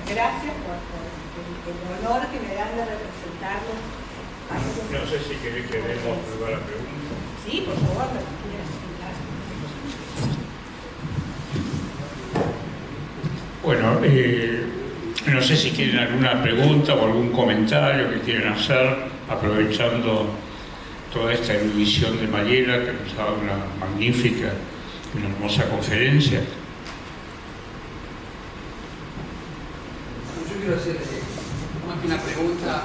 Gracias por el honor que me dan de representarlos. No sé si querés que demos lugar a preguntas. Sí, por favor, lo que quieras. Bueno, no sé si quieren alguna pregunta o algún comentario que quieran hacer, aprovechando toda esta erudición de Mariela, que nos ha dado una magnífica, una hermosa conferencia. Yo quiero hacer más que una pregunta,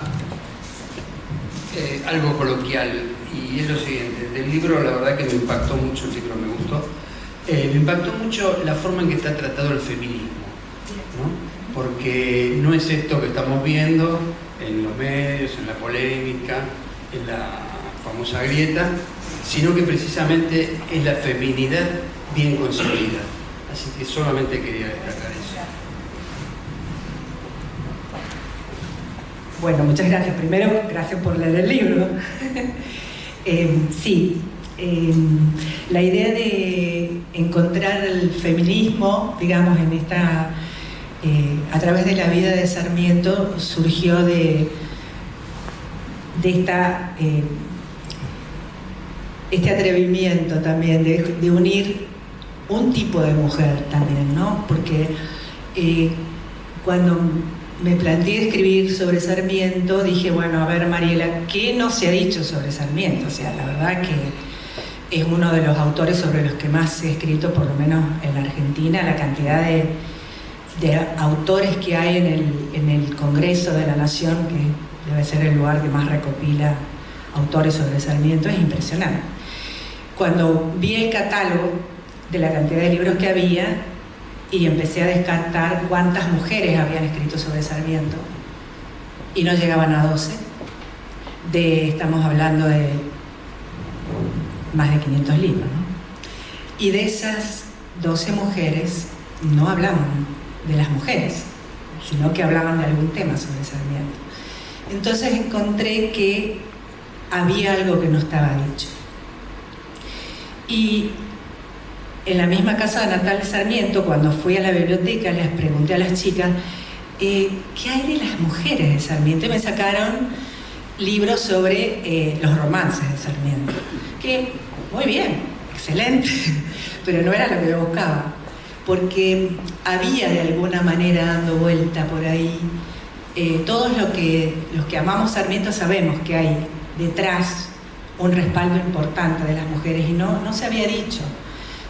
algo coloquial, y es lo siguiente. Del libro, la verdad que me impactó mucho, el libro me gustó. Me impactó mucho la forma en que está tratado el feminismo, ¿no? Porque no es esto que estamos viendo en los medios, en la polémica, en la famosa grieta, sino que precisamente es la feminidad bien concebida. Así que solamente quería destacar eso. Bueno, muchas gracias. Primero, gracias por leer el libro. La idea de encontrar el feminismo, digamos, en esta, a través de la vida de Sarmiento, surgió de este atrevimiento también de unir un tipo de mujer también, ¿no? Porque cuando me planteé escribir sobre Sarmiento, dije, bueno, a ver, Mariela, ¿qué no se ha dicho sobre Sarmiento? O sea, la verdad que es uno de los autores sobre los que más he escrito, por lo menos en la Argentina. La cantidad de autores que hay en el Congreso de la Nación, que debe ser el lugar que más recopila autores sobre Sarmiento, es impresionante. Cuando vi el catálogo de la cantidad de libros que había y empecé a descartar cuántas mujeres habían escrito sobre Sarmiento, y no llegaban a 12, estamos hablando de más de 500 libros, ¿no? Y de esas 12 mujeres no hablaban de las mujeres, sino que hablaban de algún tema sobre Sarmiento. Entonces encontré que había algo que no estaba dicho. Y en la misma casa natal de Sarmiento, cuando fui a la biblioteca, les pregunté a las chicas, ¿qué hay de las mujeres de Sarmiento? Y me sacaron libros sobre los romances de Sarmiento, que, muy bien, excelente, pero no era lo que yo buscaba, porque había de alguna manera dando vuelta por ahí. Todos los que amamos Sarmiento sabemos que hay detrás un respaldo importante de las mujeres, y no se había dicho.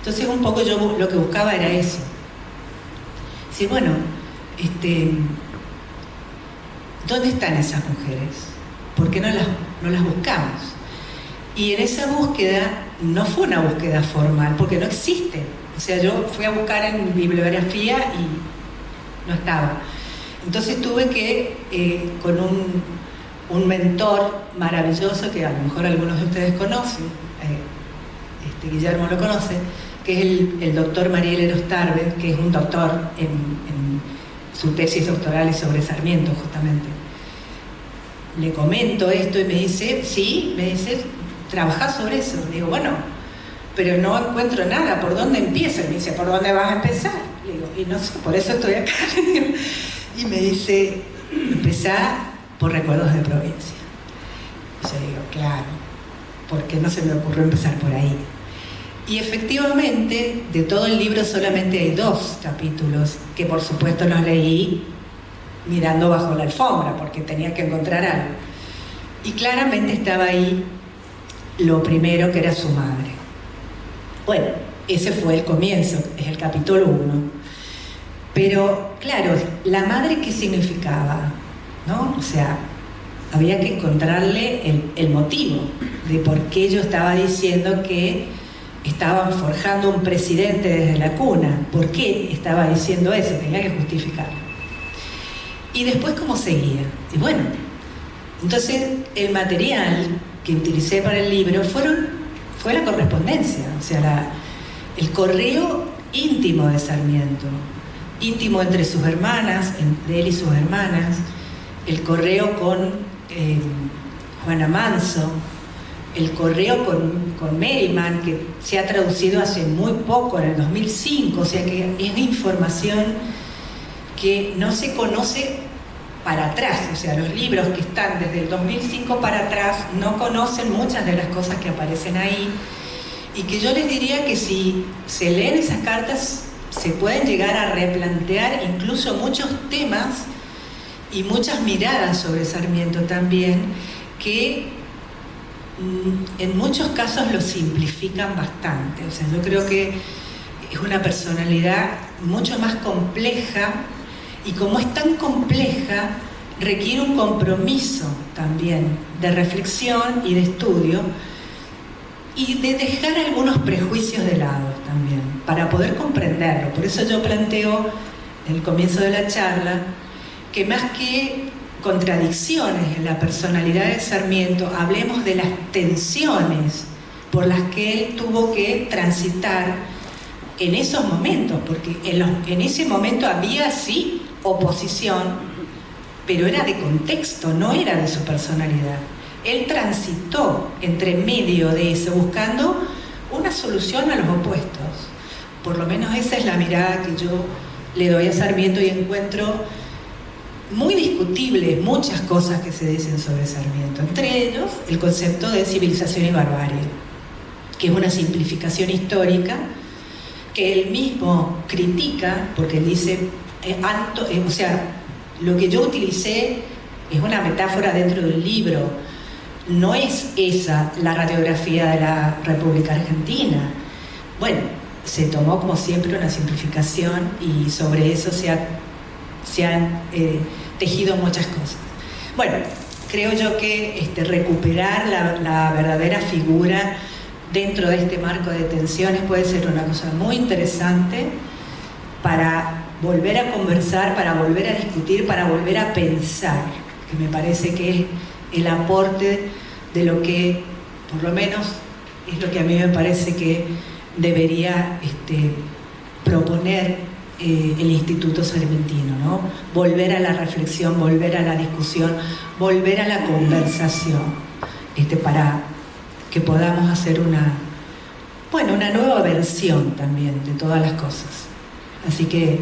Entonces un poco yo lo que buscaba era eso. Sí, bueno, ¿dónde están esas mujeres? ¿Por qué no las buscamos? Y en esa búsqueda no fue una búsqueda formal, porque no existe. O sea, yo fui a buscar en bibliografía y no estaba. Entonces tuve que, con un mentor maravilloso, que a lo mejor algunos de ustedes conocen, Guillermo lo conoce, que es el doctor Mariel Eros Tarbe, que es un doctor en su tesis doctoral es sobre Sarmiento, justamente. Le comento esto y me dice, sí, ¿trabajás sobre eso? Le digo, bueno, pero no encuentro nada, ¿por dónde empiezo? Y me dice, ¿por dónde vas a empezar? Le digo, y no sé, por eso estoy acá. Y me dice, empezá por Recuerdos de Provincia. Y yo digo, claro, ¿por qué no se me ocurrió empezar por ahí? Y efectivamente, de todo el libro solamente hay 2 capítulos, que por supuesto los leí mirando bajo la alfombra, porque tenía que encontrar algo. Y claramente estaba ahí lo primero, que era su madre. Bueno, ese fue el comienzo, es el capítulo 1. Pero, claro, la madre, ¿qué significaba? ¿No? O sea, había que encontrarle el motivo de por qué yo estaba diciendo que estaban forjando un presidente desde la cuna. ¿Por qué estaba diciendo eso? Tenía que justificarlo. Y después, ¿cómo seguía? Y bueno, entonces el material que utilicé para el libro fue la correspondencia, o sea, el correo íntimo de Sarmiento, íntimo entre sus hermanas, de él y sus hermanas, el correo con Juana Manso, el correo con Merriman, que se ha traducido hace muy poco, en el 2005, o sea que es información que no se conoce para atrás, o sea, los libros que están desde el 2005 para atrás no conocen muchas de las cosas que aparecen ahí, y que yo les diría que si se leen esas cartas se pueden llegar a replantear incluso muchos temas y muchas miradas sobre Sarmiento también, que en muchos casos lo simplifican bastante. O sea, yo creo que es una personalidad mucho más compleja, y como es tan compleja, requiere un compromiso también de reflexión y de estudio, y de dejar algunos prejuicios de lado también, para poder comprenderlo. Por eso yo planteo en el comienzo de la charla que más que contradicciones en la personalidad de Sarmiento, hablemos de las tensiones por las que él tuvo que transitar en esos momentos, porque en ese momento había sí oposición, pero era de contexto, no era de su personalidad. Él transitó entre medio de eso, buscando una solución a los opuestos. Por lo menos esa es la mirada que yo le doy a Sarmiento, y encuentro muy discutibles muchas cosas que se dicen sobre Sarmiento, entre ellos el concepto de civilización y barbarie, que es una simplificación histórica que él mismo critica, porque dice, o sea, lo que yo utilicé es una metáfora dentro del libro, no es esa la radiografía de la República Argentina. Bueno, se tomó como siempre una simplificación, y sobre eso se han tejido muchas cosas. Bueno, creo yo que recuperar la verdadera figura dentro de este marco de tensiones puede ser una cosa muy interesante para volver a conversar, para volver a discutir, para volver a pensar, que me parece que es el aporte de lo que, por lo menos, es lo que a mí me parece que debería proponer el Instituto Sarmentino, ¿no? Volver a la reflexión, volver a la discusión, volver a la conversación, para que podamos hacer una nueva versión también de todas las cosas. Así que,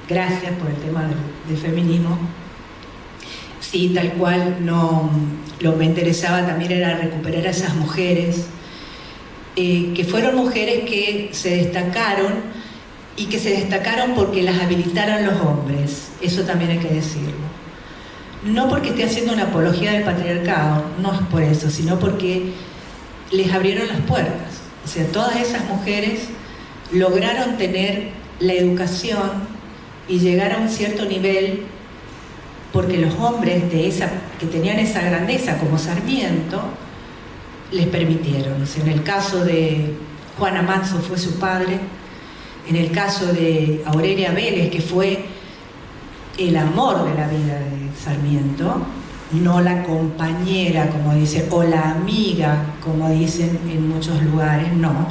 gracias por el tema del feminismo. Sí, tal cual, lo que me interesaba también era recuperar a esas mujeres, que fueron mujeres que se destacaron, y que se destacaron porque las habilitaron los hombres. Eso también hay que decirlo. No porque esté haciendo una apología del patriarcado, no es por eso, sino porque les abrieron las puertas. O sea, todas esas mujeres lograron tener la educación y llegar a un cierto nivel porque los hombres que tenían esa grandeza, como Sarmiento, les permitieron. O sea, en el caso de Juana Manso fue su padre, en el caso de Aurelia Vélez, que fue el amor de la vida de Sarmiento, no la compañera, como dicen, o la amiga, como dicen en muchos lugares, no.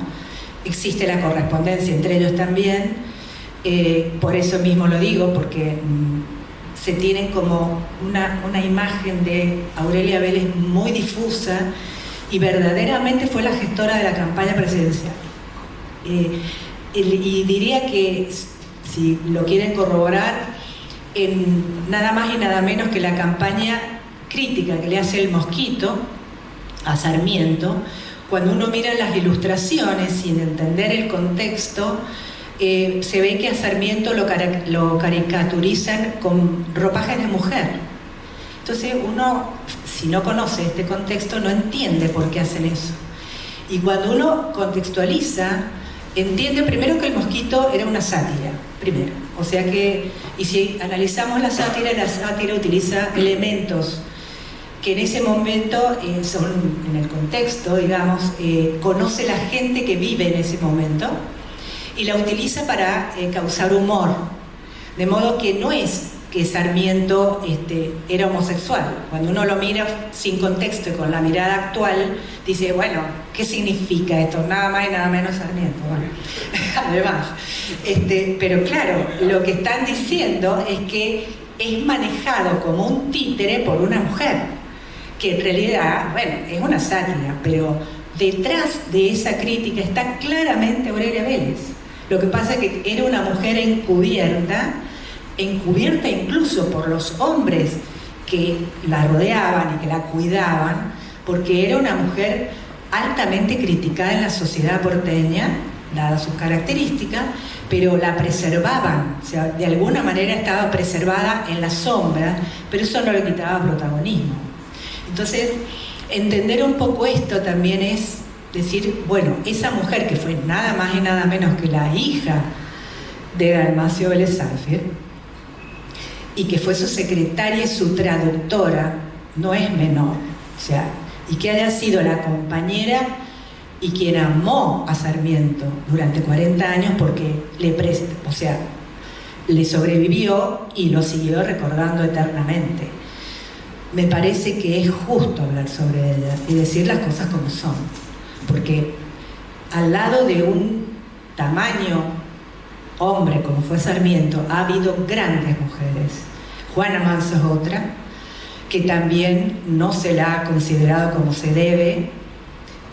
Existe la correspondencia entre ellos también, por eso mismo lo digo, porque se tiene como una imagen de Aurelia Vélez muy difusa, y verdaderamente fue la gestora de la campaña presidencial. Y diría que, si lo quieren corroborar, en nada más y nada menos que la campaña crítica que le hace el Mosquito a Sarmiento, cuando uno mira las ilustraciones sin entender el contexto, se ve que a Sarmiento lo caricaturizan con ropajes de mujer. Entonces uno, si no conoce este contexto, no entiende por qué hacen eso. Y cuando uno contextualiza, entiende primero que el Mosquito era una sátira, primero. O sea que, y si analizamos la sátira utiliza elementos que en ese momento son, en el contexto, digamos, conoce la gente que vive en ese momento, y la utiliza para causar humor. De modo que no es que Sarmiento era homosexual. Cuando uno lo mira sin contexto y con la mirada actual, dice, bueno, ¿qué significa esto? Nada más y nada menos Sarmiento. Bueno, además. Pero claro, lo que están diciendo es que es manejado como un títere por una mujer, que en realidad, bueno, es una sátira, pero detrás de esa crítica está claramente Aurelia Vélez. Lo que pasa es que era una mujer encubierta incluso por los hombres que la rodeaban y que la cuidaban, porque era una mujer altamente criticada en la sociedad porteña, dadas sus características, pero la preservaban, o sea, de alguna manera estaba preservada en la sombra, pero eso no le quitaba protagonismo. Entonces, entender un poco esto también es decir, bueno, esa mujer que fue nada más y nada menos que la hija de Dalmacio Vélez Sarsfield, y que fue su secretaria y su traductora, no es menor, o sea, y que haya sido la compañera y quien amó a Sarmiento durante 40 años porque le sobrevivió y lo siguió recordando eternamente. Me parece que es justo hablar sobre ella y decir las cosas como son, porque al lado de un tamaño hombre como fue Sarmiento, ha habido grandes mujeres. Juana Manso es otra, que también no se la ha considerado como se debe,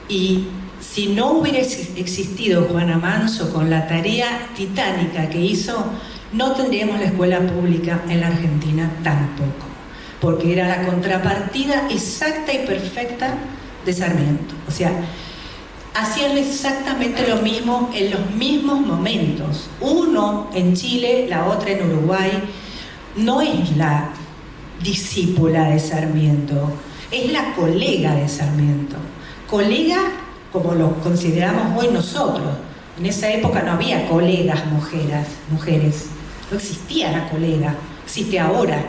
y si no hubiera existido Juana Manso con la tarea titánica que hizo, no tendríamos la escuela pública en la Argentina tampoco, porque era la contrapartida exacta y perfecta de Sarmiento. O sea, hacían exactamente lo mismo en los mismos momentos. Uno en Chile, la otra en Uruguay. No es la discípula de Sarmiento, es la colega de Sarmiento. Colega como lo consideramos hoy nosotros. En esa época no había colegas mujeres. No existía la colega, existe ahora.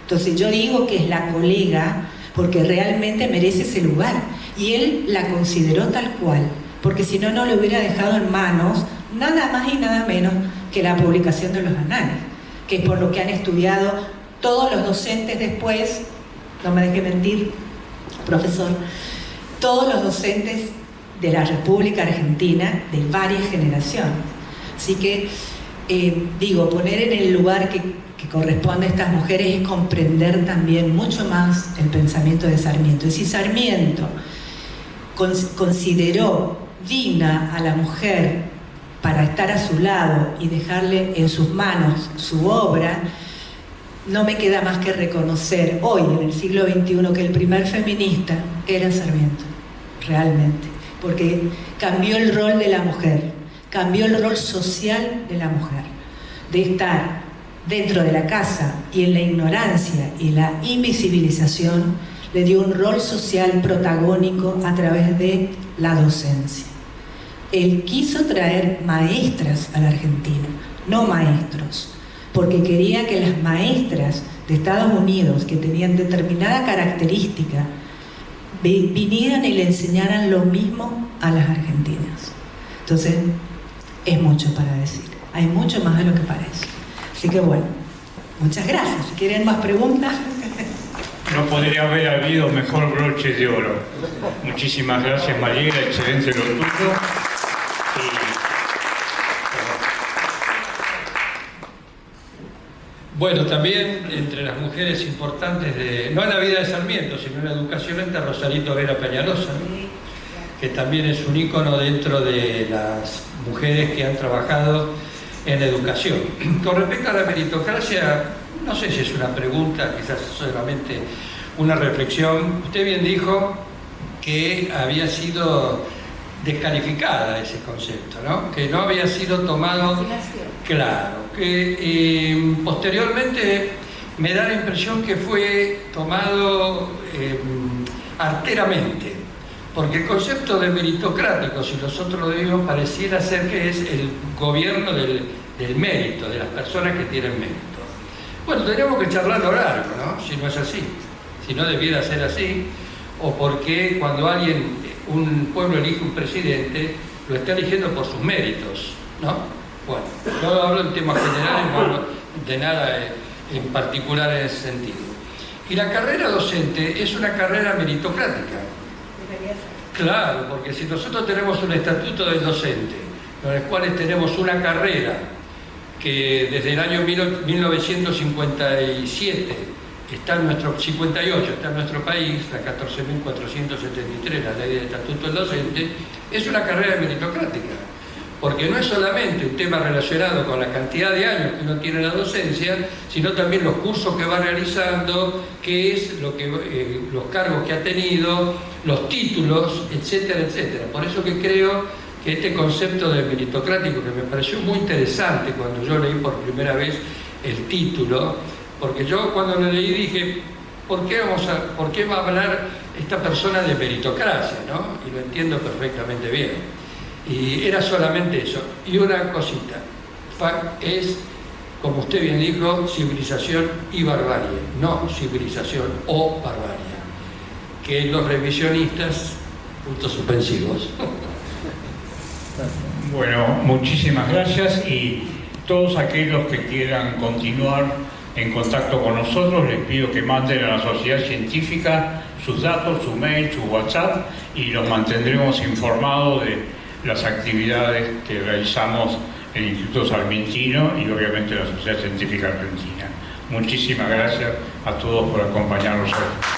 Entonces yo digo que es la colega porque realmente merece ese lugar. Y él la consideró tal cual, porque si no, no le hubiera dejado en manos nada más y nada menos que la publicación de los anales, que es por lo que han estudiado todos los docentes después, no me deje mentir, profesor, todos los docentes de la República Argentina de varias generaciones. Así que, poner en el lugar que corresponde a estas mujeres es comprender también mucho más el pensamiento de Sarmiento. Y si Sarmiento consideró digna a la mujer para estar a su lado y dejarle en sus manos su obra, no me queda más que reconocer hoy, en el siglo XXI, que el primer feminista era Sarmiento, realmente, porque cambió el rol de la mujer, cambió el rol social de la mujer, de estar dentro de la casa y en la ignorancia y la invisibilización, le dio un rol social protagónico a través de la docencia. Él quiso traer maestras a la Argentina, no maestros, porque quería que las maestras de Estados Unidos, que tenían determinada característica, vinieran y le enseñaran lo mismo a las argentinas. Entonces, es mucho para decir, hay mucho más de lo que parece. Así que bueno, muchas gracias. Si quieren más preguntas. No podría haber habido mejor broche de oro. Muchísimas gracias, Mariela, excelente lo tuyo. Bueno, también entre las mujeres importantes, no en la vida de Sarmiento, sino en la educación, está Rosarito Vera Peñalosa, que también es un ícono dentro de las mujeres que han trabajado en educación. Con respecto a la meritocracia, no sé si es una pregunta, quizás solamente una reflexión. Usted bien dijo que había sido descalificada ese concepto, ¿no? Que no había sido tomado, claro, que posteriormente me da la impresión que fue tomado arteramente, porque el concepto de meritocrático, si nosotros lo vemos, pareciera ser que es el gobierno del mérito, de las personas que tienen mérito. Bueno, tendríamos que charlarlo largo, ¿no? Si no es así, si no debiera ser así, o porque cuando un pueblo elige un presidente, lo está eligiendo por sus méritos, ¿no? Bueno, yo hablo en temas generales, no hablo de nada en particular en ese sentido. Y la carrera docente es una carrera meritocrática. Claro, porque si nosotros tenemos un estatuto del docente, en los cuales tenemos una carrera que desde el año 1957 está en nuestro 58, está en nuestro país, la 14.473, la ley del estatuto del docente, es una carrera meritocrática, porque no es solamente un tema relacionado con la cantidad de años que uno tiene en la docencia, sino también los cursos que va realizando, qué es lo que, los cargos que ha tenido, los títulos, etcétera, etcétera. Por eso que creo que este concepto de meritocrático, que me pareció muy interesante cuando yo leí por primera vez el título, porque yo cuando lo leí dije, ¿por qué va a hablar esta persona de meritocracia, ¿no? Y lo entiendo perfectamente bien. Y era solamente eso. Y una cosita, es, como usted bien dijo, civilización y barbarie, no civilización o barbarie, que los revisionistas, puntos suspensivos. Bueno, muchísimas gracias, y todos aquellos que quieran continuar en contacto con nosotros, les pido que manden a la Sociedad Científica sus datos, su mail, su WhatsApp, y los mantendremos informados de las actividades que realizamos en el Instituto Sarmientino y obviamente la Sociedad Científica Argentina. Muchísimas gracias a todos por acompañarnos hoy.